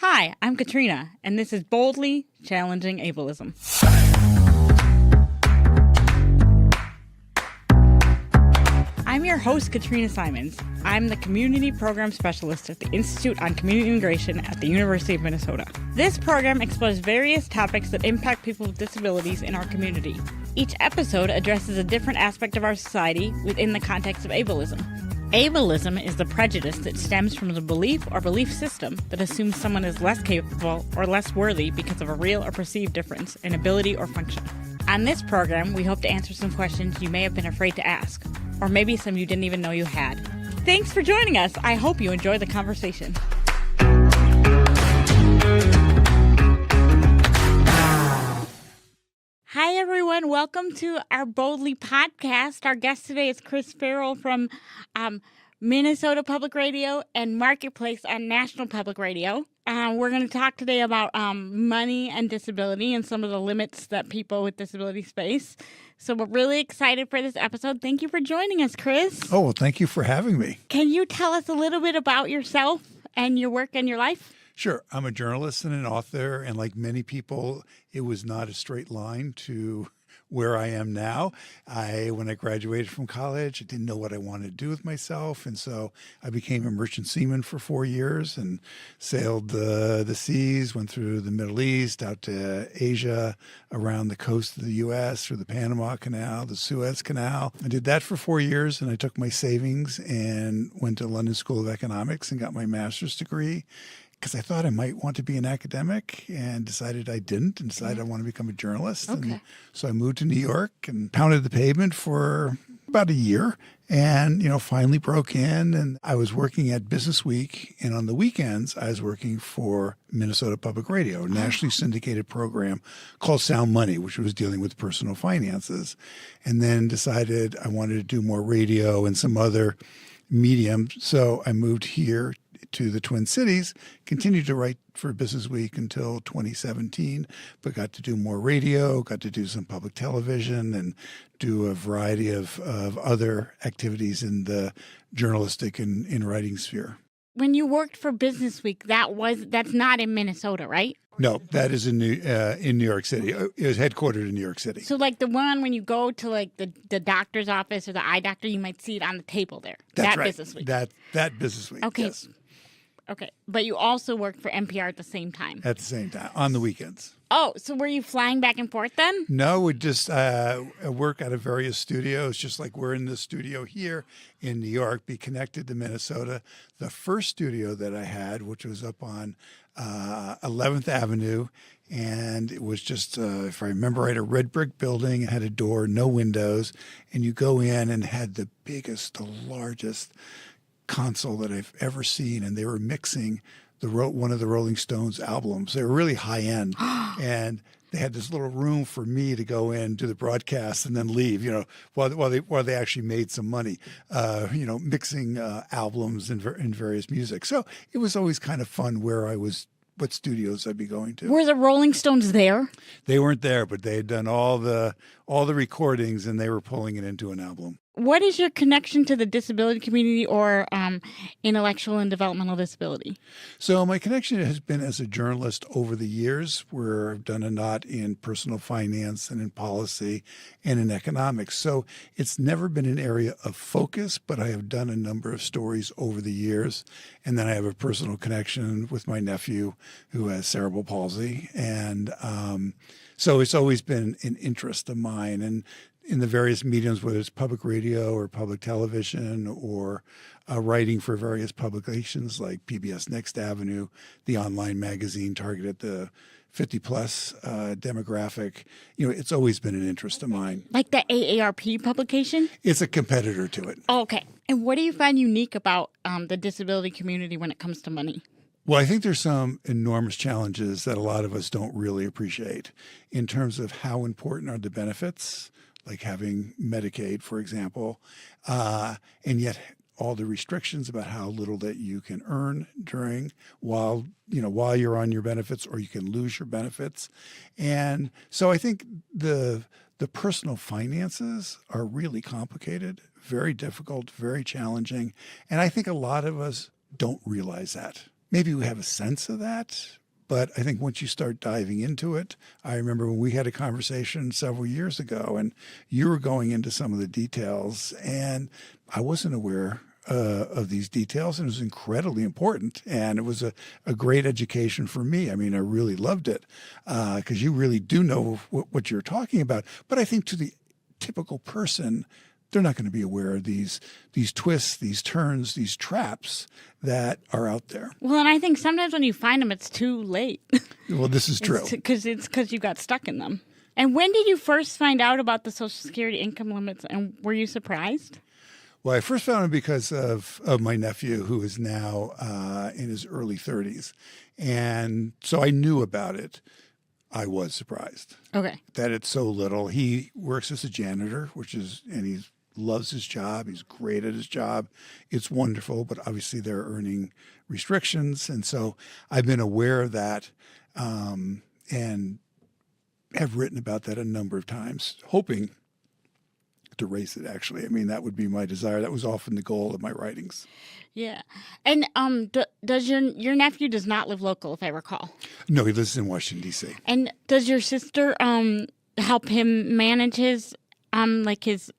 Hi, I'm Katrina, and this is Boldly Challenging Ableism. I'm your host, Katrina Simons. I'm the Community Program Specialist at the Institute on Community Integration at the University of Minnesota. This program explores various topics that impact people with disabilities in our community. Each episode addresses a different aspect of our society within the context of ableism. Ableism is the prejudice that stems from the belief or belief system that assumes someone is less capable or less worthy because of a real or perceived difference in ability or function. On this program, we hope to answer some questions you may have been afraid to ask, or maybe some you didn't even know you had. Thanks for joining us. I hope you enjoy the conversation. Hi, everyone. Welcome to our Boldly podcast. Our guest today is Chris Farrell from Minnesota Public Radio and Marketplace on National Public Radio. We're going to talk today about money and disability and some of the limits that people with disabilities face. So we're really excited for this episode. Thank you for joining us, Chris. Oh, well, thank you for having me. Can you tell us a little bit about yourself and your work and your life? Sure. I'm a journalist and an author, and like many people, it was not a straight line to where I am now. When I graduated from college, I didn't know what I wanted to do with myself, and so I became a merchant seaman for 4 years and sailed the seas, went through the Middle East, out to Asia, around the coast of the U.S., through the Panama Canal, the Suez Canal. I did that for 4 years, and I took my savings and went to London School of Economics and got my master's degree, because I thought I might want to be an academic and decided I didn't, and decided I want to become a journalist. Okay. And so I moved to New York and pounded the pavement for about a year and, finally broke in. And I was working at Business Week, and on the weekends I was working for Minnesota Public Radio, a nationally syndicated program called Sound Money, which was dealing with personal finances, and then decided I wanted to do more radio and some other mediums. So I moved here to the Twin Cities, continued to write for Business Week until 2017, but got to do more radio, got to do some public television, and do a variety of other activities in the journalistic and in writing sphere. When you worked for Business Week, that's not in Minnesota, right? No, that is in New York City. It was headquartered in New York City. So like the one when you go to like the doctor's office or the eye doctor, you might see it on the table there. That's right. Business Week. That Business Week. Okay. Yes. Okay. But you also worked for MPR at the same time. At the same time, on the weekends. Oh, so were you flying back and forth then? No, we just work out of various studios, just like we're in the studio here in New York, be connected to Minnesota. The first studio that I had, which was up on 11th Avenue, and it was just, if I remember right, a red brick building. It had a door, no windows, and you go in and had the biggest, the largest console that I've ever seen, and they were mixing one of the Rolling Stones albums. They were really high end, and they had this little room for me to go in, do the broadcast, and then leave. While they actually made some money, mixing albums and various music. So it was always kind of fun what studios I'd be going to. Were the Rolling Stones there? They weren't there, but they had done all the recordings, and they were pulling it into an album. What is your connection to the disability community or intellectual and developmental disability? So my connection has been as a journalist over the years, where I've done a lot in personal finance and in policy and in economics. So it's never been an area of focus, but I have done a number of stories over the years. And then I have a personal connection with my nephew who has cerebral palsy. And so it's always been an interest of mine. And in the various mediums, whether it's public radio or public television or writing for various publications like PBS Next Avenue, the online magazine targeted at the 50-plus demographic, it's always been an interest of mine. Like the AARP publication? It's a competitor to it. Oh, okay. And what do you find unique about the disability community when it comes to money? Well, I think there's some enormous challenges that a lot of us don't really appreciate in terms of how important are the benefits, like having Medicaid, for example, and yet all the restrictions about how little that you can earn while you're on your benefits, or you can lose your benefits. And so I think the personal finances are really complicated, very difficult, very challenging. And I think a lot of us don't realize that. maybe we have a sense of that. But I think once you start diving into it, I remember when we had a conversation several years ago and you were going into some of the details and I wasn't aware of these details, and it was incredibly important. And it was a great education for me. I mean, I really loved it because you really do know what you're talking about. But I think to the typical person, they're not going to be aware of these twists, these turns, these traps that are out there. Well, and I think sometimes when you find them, it's too late. Well, this is true. Because you got stuck in them. And when did you first find out about the Social Security income limits, and were you surprised? Well, I first found it because of my nephew, who is now in his early 30s. And so I knew about it. I was surprised. Okay. That it's so little. He works as a janitor, and he loves his job. He's great at his job. It's wonderful, but obviously there are earning restrictions. And so I've been aware of that and have written about that a number of times, hoping to raise it, actually. I mean, that would be my desire. That was often the goal of my writings. Yeah. And does your nephew does not live local, if I recall? No, he lives in Washington, D.C. And does your sister help him manage his his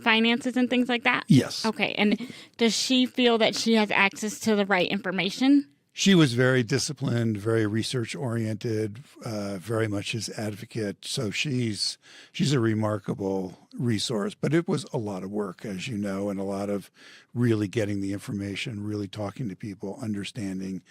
finances and things like that? Yes. Okay. And does she feel that she has access to the right information? She was very disciplined, very research-oriented, very much his advocate. So she's a remarkable resource. But it was a lot of work, as you know, and a lot of really getting the information, really talking to people, understanding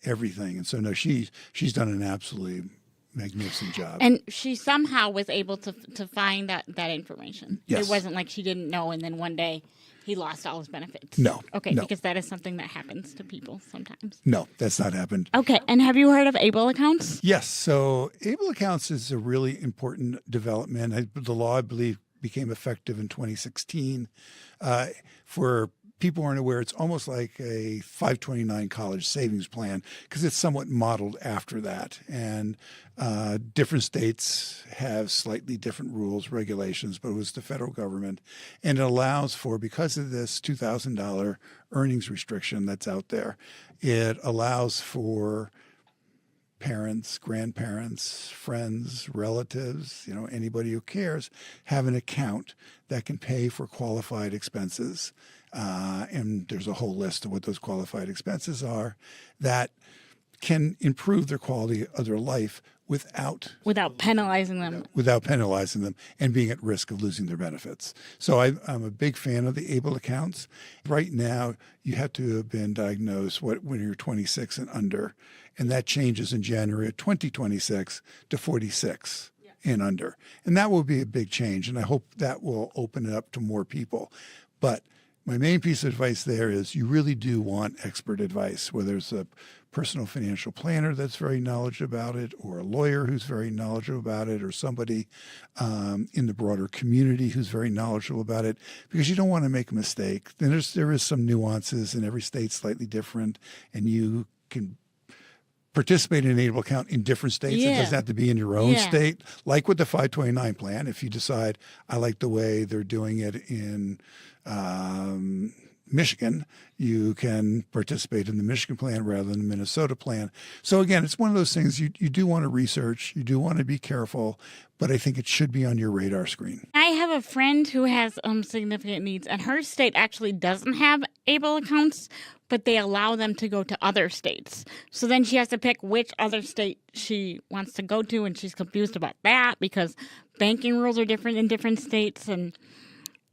everything. And so, no, she's done an absolutely magnificent job. And she somehow was able to find that information. Yes. It wasn't like she didn't know, and then one day he lost all his benefits. No. Okay, no. because that is something that happens to people sometimes. No, that's not happened. Okay, and have you heard of Able accounts? Yes. So Able accounts is a really important development. The law, I believe, became effective in 2016. For people who aren't aware, it's almost like a 529 college savings plan because it's somewhat modeled after that. And different states have slightly different rules, regulations, but it was the federal government. And it allows for, because of this $2,000 earnings restriction that's out there, it allows for parents, grandparents, friends, relatives, anybody who cares, have an account that can pay for qualified expenses. And there's a whole list of what those qualified expenses are that can improve their quality of their life without penalizing them. Without penalizing them and being at risk of losing their benefits. So I'm a big fan of the Able accounts. Right now, you have to have been diagnosed when you're 26 and under, and that changes in January of 2026 to 46 and under. And that will be a big change, and I hope that will open it up to more people. But my main piece of advice there is you really do want expert advice, whether it's a personal financial planner that's very knowledgeable about it, or a lawyer who's very knowledgeable about it, or somebody in the broader community who's very knowledgeable about it, because you don't want to make a mistake. Then there is some nuances, and every state's slightly different, and you can participate in an Able account in different states. Yeah. It doesn't have to be in your own state. Like with the 529 plan, if you decide, I like the way they're doing it in Michigan, you can participate in the Michigan plan rather than the Minnesota plan. So again, it's one of those things you do want to research, you do want to be careful, but I think it should be on your radar screen. I have a friend who has significant needs, and her state actually doesn't have Able accounts, but they allow them to go to other states. So then she has to pick which other state she wants to go to, and she's confused about that because banking rules are different in different states, and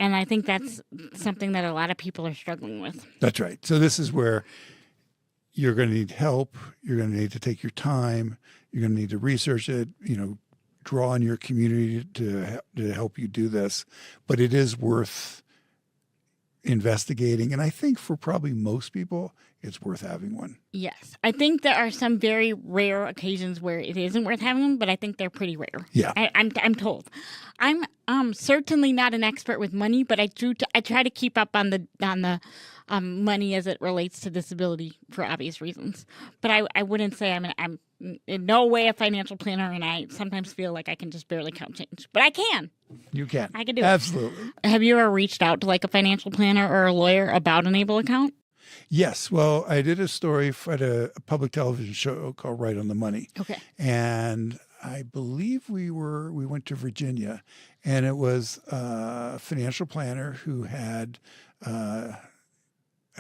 I think that's something that a lot of people are struggling with. That's right. So this is where you're going to need help. You're going to need to take your time. You're going to need to research it, draw on your community to help you do this. But it is worth investigating. And I think for probably most people, it's worth having one. Yes. I think there are some very rare occasions where it isn't worth having one, but I think they're pretty rare. Yeah. I'm told. I'm certainly not an expert with money, but I try to keep up on the money as it relates to disability for obvious reasons. But I wouldn't say I'm in no way a financial planner, and I sometimes feel like I can just barely count change. But I can. You can. I can do it. Absolutely. Have you ever reached out to like a financial planner or a lawyer about an Able account? Yes. Well, I did a story at a public television show called Right on the Money. Okay. And I believe we went to Virginia, and it was a financial planner who had, I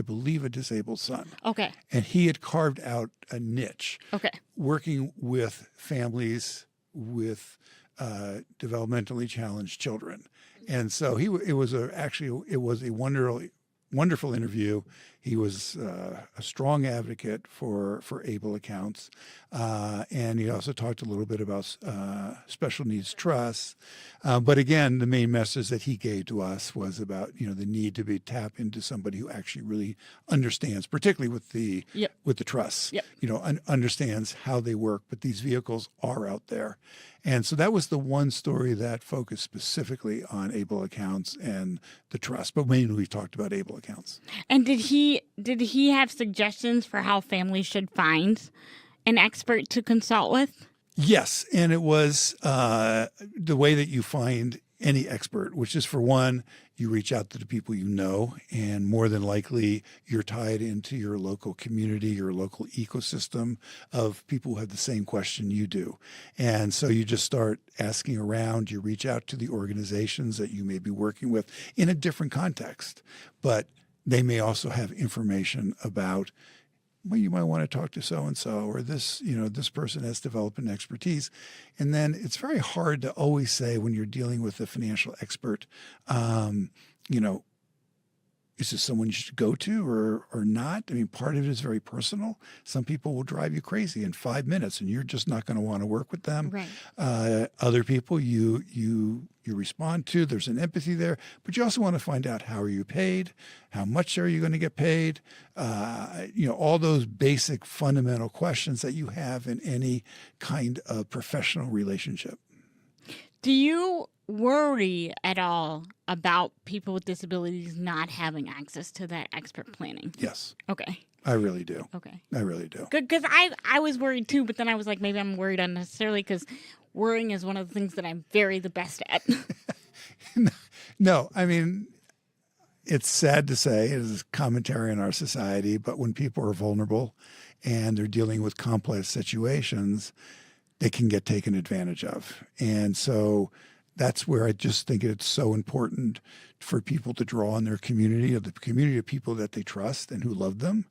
believe, a disabled son. Okay. And he had carved out a niche Okay. working with families with developmentally challenged children. And so it was a wonderful interview. He was a strong advocate for able accounts, and he also talked a little bit about special needs trusts. But again, the main message that he gave to us was about the need to be tap into somebody who actually really understands, particularly with the Yep. with the trusts. Yep. Understands how they work. But these vehicles are out there, and so that was the one story that focused specifically on able accounts and the trust. But mainly we talked about able accounts. And did he have suggestions for how families should find an expert to consult with? Yes, and it was the way that you find any expert, which is, for one, you reach out to the people you know, and more than likely you're tied into your local community, your local ecosystem of people who have the same question you do. And so you just start asking around, you reach out to the organizations that you may be working with in a different context, but they may also have information about, well, you might want to talk to so-and-so, or this person has developed an expertise. And then it's very hard to always say when you're dealing with a financial expert, is this someone you should go to or not? I mean, part of it is very personal. Some people will drive you crazy in 5 minutes, and you're just not going to want to work with them. Right. Other people you respond to. There's an empathy there, but you also want to find out, how are you paid? How much are you going to get paid? All those basic fundamental questions that you have in any kind of professional relationship. Do you worry at all about people with disabilities not having access to that expert planning? Yes. Okay. I really do. Okay. I really do. Good, because I was worried too, but then I was like, maybe I'm worried unnecessarily, because worrying is one of the things that I'm the best at. No, I mean, it's sad to say, it is commentary on our society, but when people are vulnerable and they're dealing with complex situations, they can get taken advantage of. And so that's where I just think it's so important for people to draw on their community, of the community of people that they trust and who love them,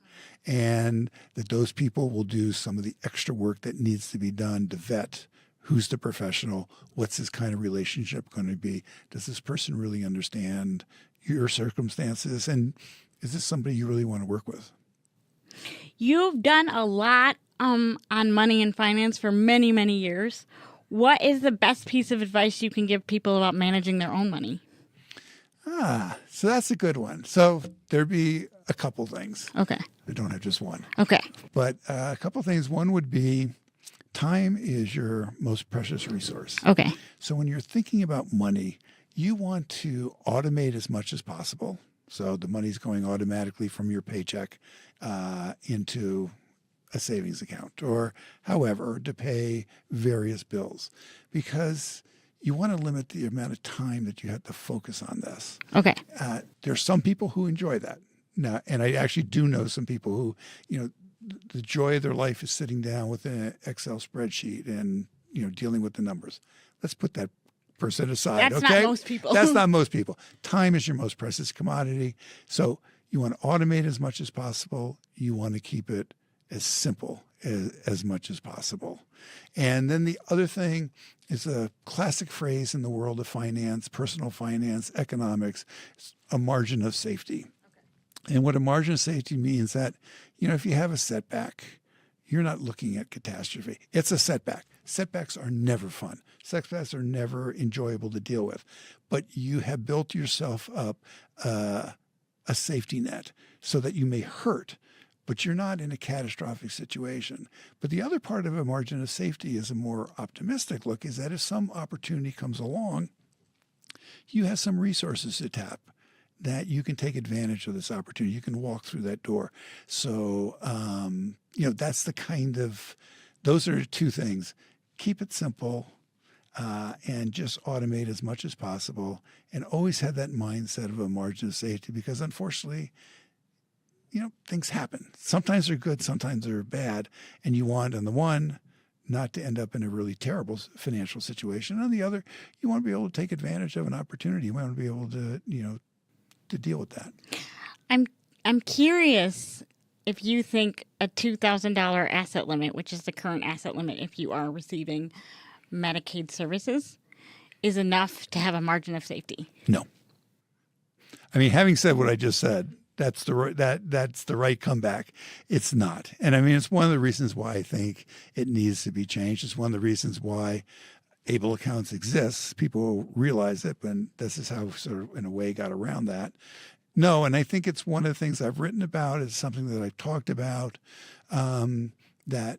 and that those people will do some of the extra work that needs to be done to vet who's the professional, what's this kind of relationship going to be, does this person really understand your circumstances, and is this somebody you really want to work with? You've done a lot on money and finance for many, many years. What is the best piece of advice you can give people about managing their own money? So that's a good one. So there'd be a couple things. Okay. I don't have just one. Okay. But a couple things. One would be, time is your most precious resource. Okay. So when you're thinking about money, you want to automate as much as possible. So the money's going automatically from your paycheck into a savings account, or however, to pay various bills, because you want to limit the amount of time that you have to focus on this. Okay. There's some people who enjoy that. Now, and I actually do know some people who, the joy of their life is sitting down with an Excel spreadsheet and, dealing with the numbers. Let's put that person aside. That's okay? not most people. That's not most people. Time is your most precious commodity. So you want to automate as much as possible. You want to keep it as simple as much as possible. And then the other thing is a classic phrase in the world of finance, personal finance, economics, a margin of safety. Okay. And what a margin of safety means that, if you have a setback, you're not looking at catastrophe. It's a setback. Setbacks are never fun. Setbacks are never enjoyable to deal with. But you have built yourself up a safety net so that you may hurt, but you're not in a catastrophic situation. But the other part of a margin of safety is a more optimistic look, is that if some opportunity comes along, you have some resources to tap, that you can take advantage of this opportunity. You can walk through that door. So, that's those are two things. Keep it simple and just automate as much as possible, and always have that mindset of a margin of safety, because unfortunately, things happen. Sometimes they're good, sometimes they're bad. And you want, on the one, not to end up in a really terrible financial situation. On the other, you want to be able to take advantage of an opportunity. You want to be able to, to deal with that. I'm curious if you think a $2,000 asset limit, which is the current asset limit if you are receiving Medicaid services, is enough to have a margin of safety. No. I mean, having said what I just said, that's the right comeback. It's not. And I mean, it's one of the reasons why I think it needs to be changed. It's one of the reasons why Able accounts exists. People realize it, but this is how sort of in a way got around that. No, and I think it's one of the things I've written about. It's something that I've talked about, that's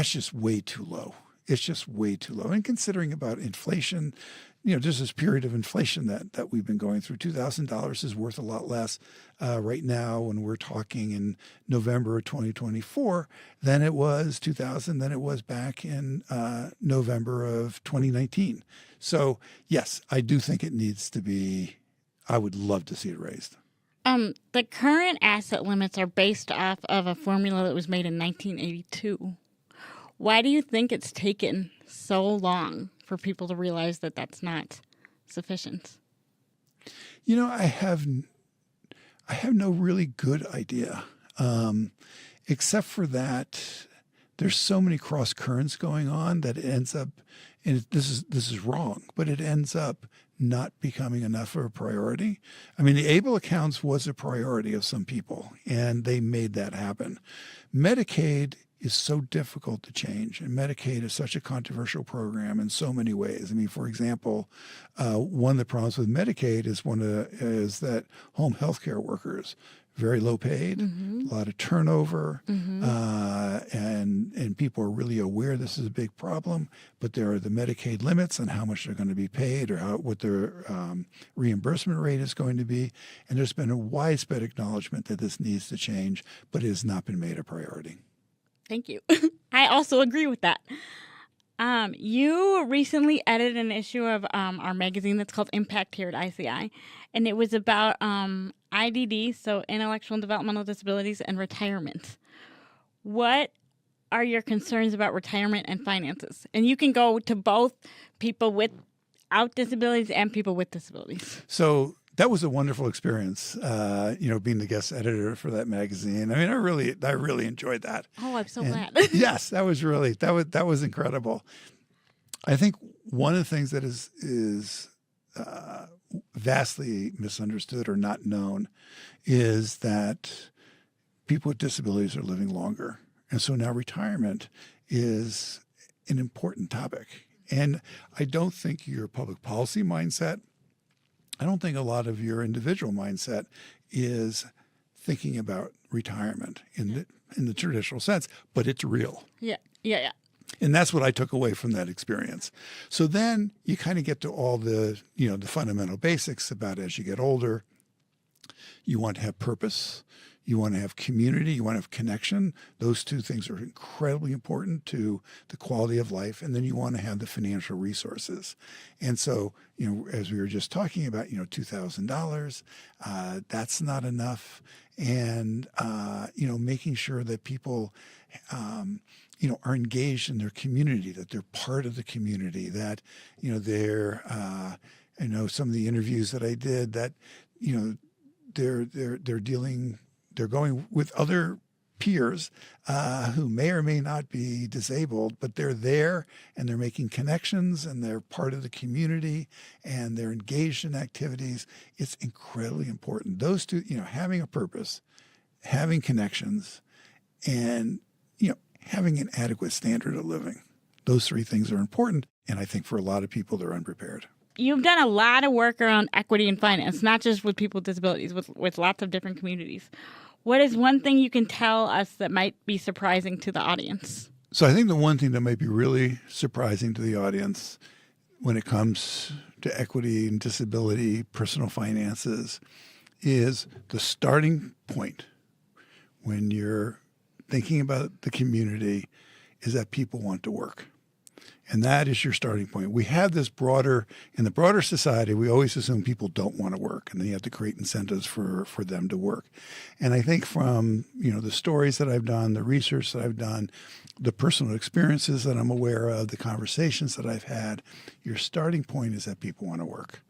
just way too low. It's just way too low. And considering about inflation, there's this period of inflation that we've been going through. $2,000 is worth a lot less right now when we're talking in November of 2024 than it was than it was back in November of 2019. So, yes, I do think it needs to be, I would love to see it raised. The current asset limits are based off of a formula that was made in 1982. Why do you think it's taken so long for people to realize that that's not sufficient? I have no really good idea, except for that there's so many cross currents going on that it ends up, and this is wrong, but it ends up not becoming enough of a priority. I mean, the Able accounts was a priority of some people, and they made that happen. Medicaid is so difficult to change, and Medicaid is such a controversial program in so many ways. I mean, for example, one of the problems with Medicaid is that home health care workers, very low paid, a lot of turnover, and people are really aware this is a big problem, but there are the Medicaid limits on how much they're going to be paid or what their reimbursement rate is going to be. And there's been a widespread acknowledgement that this needs to change, but it has not been made a priority. Thank you. I also agree with that. You recently edited an issue of our magazine that's called Impact here at ICI, and it was about IDD, so intellectual and developmental disabilities, and retirement. What are your concerns about retirement and finances? And you can go to both people without disabilities and people with disabilities. So that was a wonderful experience, being the guest editor for that magazine. I mean, I really enjoyed that. Oh, I'm so glad. Yes, that was incredible. I think one of the things that is vastly misunderstood or not known is that people with disabilities are living longer. And so now retirement is an important topic. And I don't think your public policy mindset, I don't think a lot of your individual mindset is thinking about retirement in the traditional sense, but it's real. Yeah. And that's what I took away from that experience. So then you kind of get to all the fundamental basics about as you get older, you want to have purpose, you want to have community, you want to have connection. Those two things are incredibly important to the quality of life. And then you want to have the financial resources. And so, as we were just talking about, $2,000, that's not enough. And, making sure that people, are engaged in their community, that they're part of the community, that, they're, I know some of the interviews that I did that, they're going with other peers who may or may not be disabled, but they're there and they're making connections and they're part of the community and they're engaged in activities. It's incredibly important. Those two, having a purpose, having connections, and, having an adequate standard of living. Those three things are important. And I think for a lot of people, they're unprepared. You've done a lot of work around equity and finance, not just with people with disabilities, with lots of different communities. What is one thing you can tell us that might be surprising to the audience? So I think the one thing that might be really surprising to the audience when it comes to equity and disability, personal finances, is the starting point when you're thinking about the community is that people want to work. And that is your starting point. We have this in the broader society, we always assume people don't want to work, and then you have to create incentives for them to work. And I think from, the stories that I've done, the research that I've done, the personal experiences that I'm aware of, the conversations that I've had, your starting point is that people want to work.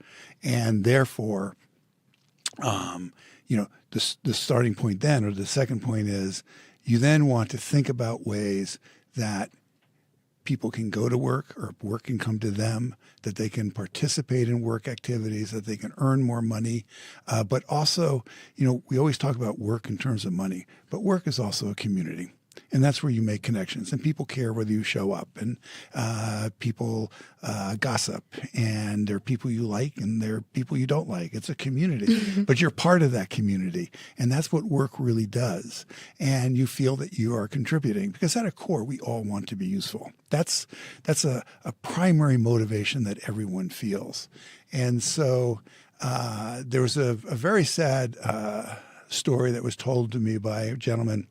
And therefore, the starting point then, or the second point is, you then want to think about ways that people can go to work or work can come to them, that they can participate in work activities, that they can earn more money. But also, we always talk about work in terms of money, but work is also a community. And that's where you make connections, and people care whether you show up, and people gossip, and there are people you like and there are people you don't like. It's a community, but you're part of that community, and that's what work really does. And you feel that you are contributing, because at a core, we all want to be useful. That's a primary motivation that everyone feels. And so there was a very sad story that was told to me by a gentleman.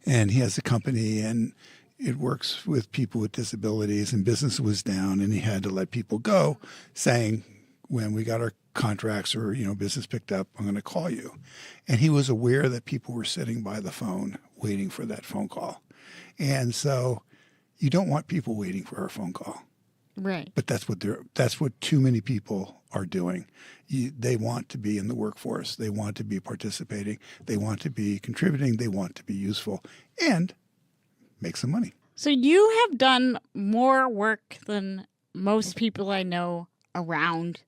And he has a company, and it works with people with disabilities, and business was down, and he had to let people go, saying, when we got our contracts or, business picked up, I'm going to call you. And he was aware that people were sitting by the phone waiting for that phone call. And so you don't want people waiting for a phone call. Right. But that's what too many people are doing. They want to be in the workforce. They want to be participating. They want to be contributing. They want to be useful and make some money. So you have done more work than most people I know around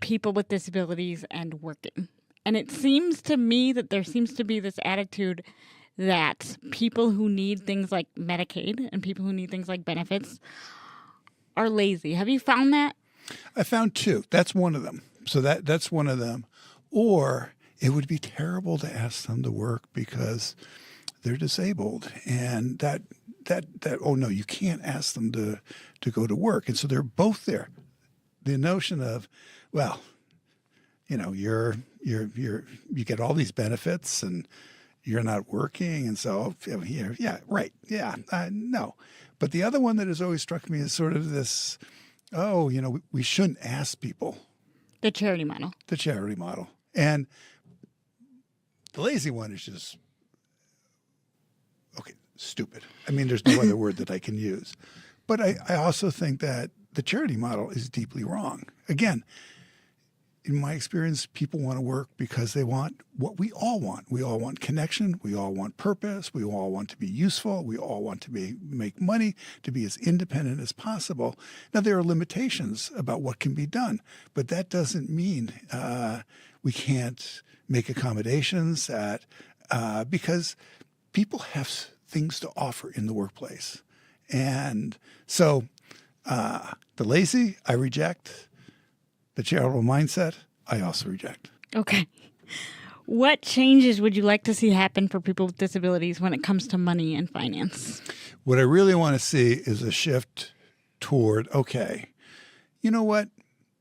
people with disabilities and working. And it seems to me that there seems to be this attitude that people who need things like Medicaid and people who need things like benefits are lazy. Have you found that? I found two. That's one of them. So that's one of them. Or it would be terrible to ask them to work because they're disabled, and that oh no, you can't ask them to go to work. And so they're both there. The notion of, well, you get all these benefits and you're not working, and so yeah, right, yeah, no. But the other one that has always struck me is sort of this, we shouldn't ask people. The charity model. The charity model. And the lazy one is just, stupid. I mean, there's no other word that I can use. But I also think that the charity model is deeply wrong. Again, in my experience, people want to work because they want what we all want. We all want connection. We all want purpose. We all want to be useful. We all want to make money, to be as independent as possible. Now, there are limitations about what can be done, but that doesn't mean we can't make accommodations because people have things to offer in the workplace. And so the lazy, I reject. The charitable mindset, I also reject. Okay. What changes would you like to see happen for people with disabilities when it comes to money and finance? What I really want to see is a shift toward, you know what?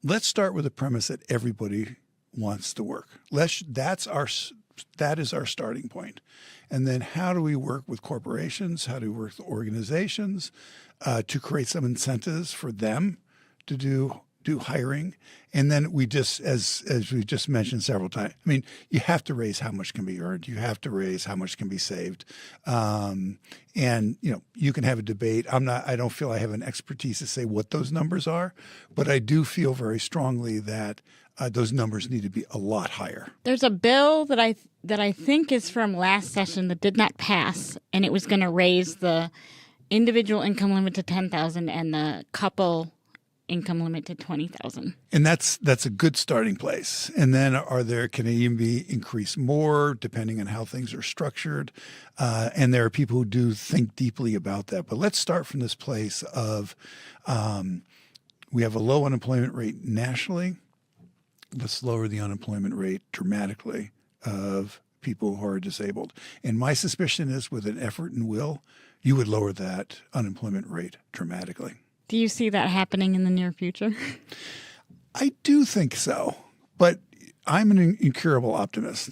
Let's start with the premise that everybody wants to work. That is our starting point. And then how do we work with corporations? How do we work with organizations to create some incentives for them to do hiring? And then we just, as we just mentioned several times, I mean, you have to raise how much can be earned. You have to raise how much can be saved. And, you can have a debate. I don't feel I have an expertise to say what those numbers are, but I do feel very strongly that those numbers need to be a lot higher. There's a bill that I think is from last session that did not pass, and it was going to raise the individual income limit to $10,000 and the couple income limit to $20,000. And that's a good starting place. And then can it even be increased more depending on how things are structured? And there are people who do think deeply about that. But let's start from this place of we have a low unemployment rate nationally. Let's lower the unemployment rate dramatically of people who are disabled. And my suspicion is with an effort and will, you would lower that unemployment rate dramatically. Do you see that happening in the near future? I do think so, but I'm an incurable optimist,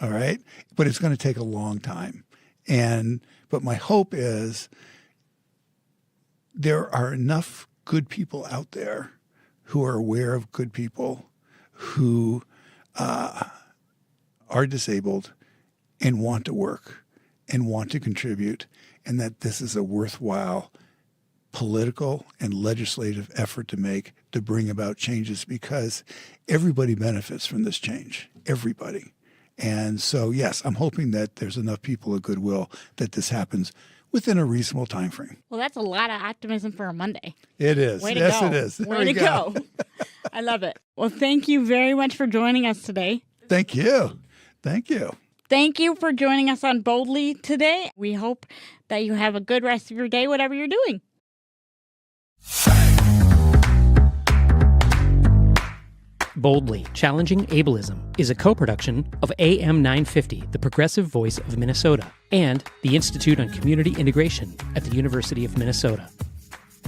all right? But it's going to take a long time. But my hope is there are enough good people out there who are aware of good people who are disabled and want to work and want to contribute, and that this is a worthwhile political and legislative effort to make to bring about changes, because everybody benefits from this change. Everybody. And so, yes, I'm hoping that there's enough people of goodwill that this happens within a reasonable time frame. Well, that's a lot of optimism for a Monday. It is. Way to Yes, go. it is. Way to go. I love it. Well, thank you very much for joining us today. Thank you. Thank you. Thank you for joining us on Boldly today. We hope that you have a good rest of your day, whatever you're doing. Boldly Challenging Ableism is a co-production of AM 950, the progressive voice of Minnesota, and the Institute on Community Integration at the University of Minnesota.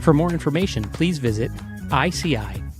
For more information, please visit ici.umn.edu.